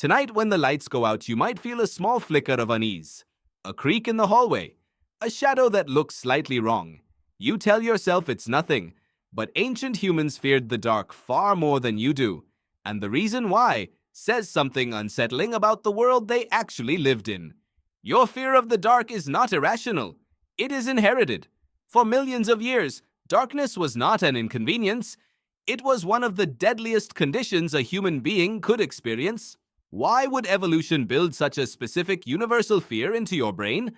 Tonight, when the lights go out, you might feel a small flicker of unease, a creak in the hallway, a shadow that looks slightly wrong. You tell yourself it's nothing, but ancient humans feared the dark far more than you do, and the reason why says something unsettling about the world they actually lived in. Your fear of the dark is not irrational. It is inherited. For millions of years, darkness was not an inconvenience. It was one of the deadliest conditions a human being could experience. Why would evolution build such a specific universal fear into your brain?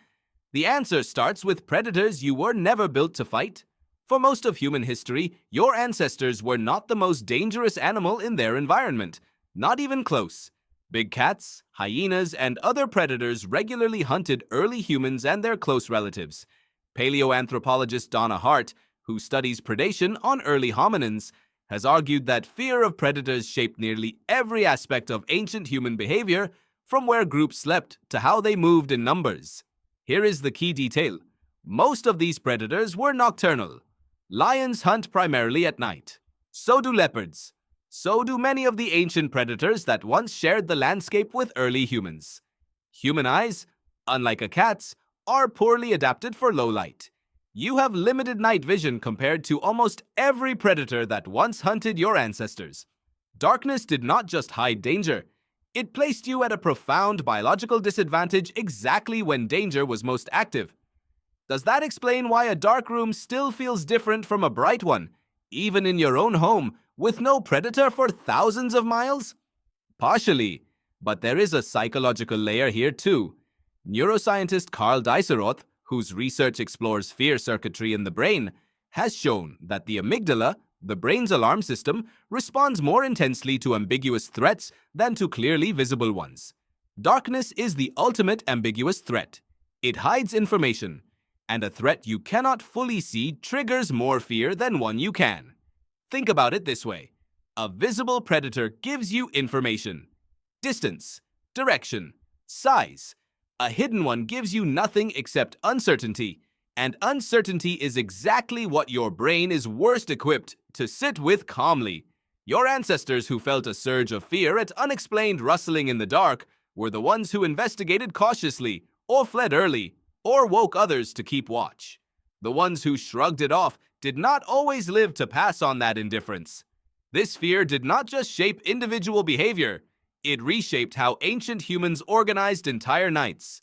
The answer starts with predators you were never built to fight. For most of human history, your ancestors were not the most dangerous animal in their environment. Not even close. Big cats, hyenas, and other predators regularly hunted early humans and their close relatives. Paleoanthropologist Donna Hart, who studies predation on early hominins, has argued that fear of predators shaped nearly every aspect of ancient human behavior, from where groups slept to how they moved in numbers. Here is the key detail. Most of these predators were nocturnal. Lions hunt primarily at night. So do leopards. So do many of the ancient predators that once shared the landscape with early humans. Human eyes, unlike a cat's, are poorly adapted for low light. You have limited night vision compared to almost every predator that once hunted your ancestors. Darkness did not just hide danger. It placed you at a profound biological disadvantage exactly when danger was most active. Does that explain why a dark room still feels different from a bright one, even in your own home, with no predator for thousands of miles? Partially, but there is a psychological layer here too. Neuroscientist Karl Deisseroth, whose research explores fear circuitry in the brain, has shown that the amygdala, the brain's alarm system, responds more intensely to ambiguous threats than to clearly visible ones. Darkness is the ultimate ambiguous threat. It hides information, and a threat you cannot fully see triggers more fear than one you can. Think about it this way. A visible predator gives you information: distance, direction, size. A hidden one gives you nothing except uncertainty, and uncertainty is exactly what your brain is worst equipped to sit with calmly. Your ancestors who felt a surge of fear at unexplained rustling in the dark were the ones who investigated cautiously, or fled early, or woke others to keep watch. The ones who shrugged it off did not always live to pass on that indifference. This fear did not just shape individual behavior, it reshaped how ancient humans organized entire nights.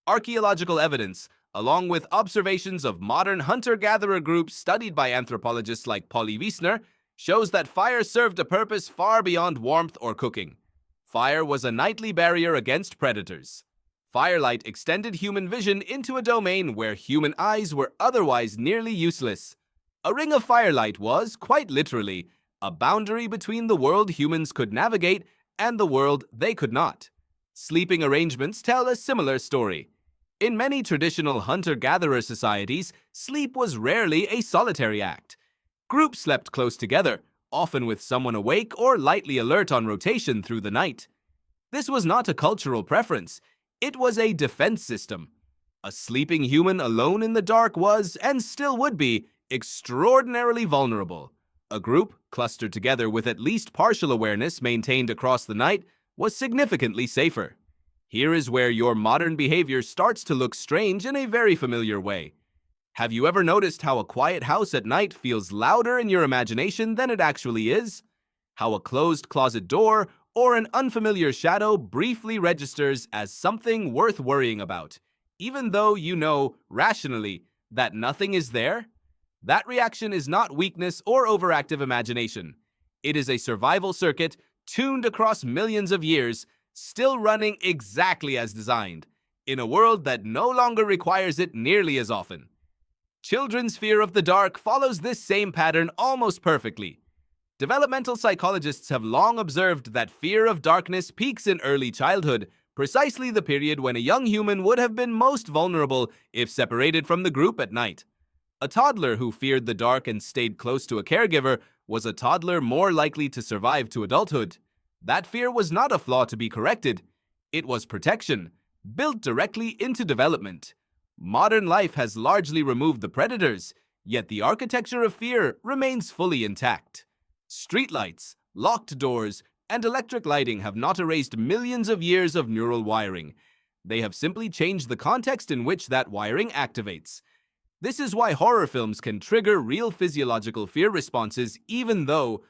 Archaeological evidence, along with observations of modern hunter-gatherer groups studied by anthropologists like Polly Wiessner, shows that fire served a purpose far beyond warmth or cooking. Fire was a nightly barrier against predators. Firelight extended human vision into a domain where human eyes were otherwise nearly useless. A ring of firelight was, quite literally, a boundary between the world humans could navigate and the world they could not. Sleeping arrangements tell a similar story. In many traditional hunter-gatherer societies, sleep was rarely a solitary act. Groups slept close together, often with someone awake or lightly alert on rotation through the night. This was not a cultural preference. It was a defense system. A sleeping human alone in the dark was, and still would be, extraordinarily vulnerable. A group, clustered together with at least partial awareness maintained across the night, was significantly safer. Here is where your modern behavior starts to look strange in a very familiar way. Have you ever noticed how a quiet house at night feels louder in your imagination than it actually is? How a closed closet door or an unfamiliar shadow briefly registers as something worth worrying about, even though you know, rationally, that nothing is there? That reaction is not weakness or overactive imagination. It is a survival circuit tuned across millions of years, still running exactly as designed, in a world that no longer requires it nearly as often. Children's fear of the dark follows this same pattern almost perfectly. Developmental psychologists have long observed that fear of darkness peaks in early childhood, precisely the period when a young human would have been most vulnerable if separated from the group at night. A toddler who feared the dark and stayed close to a caregiver was a toddler more likely to survive to adulthood. That fear was not a flaw to be corrected. It was protection, built directly into development. Modern life has largely removed the predators, yet the architecture of fear remains fully intact. Streetlights, locked doors, and electric lighting have not erased millions of years of neural wiring. They have simply changed the context in which that wiring activates. This is why horror films can trigger real physiological fear responses even though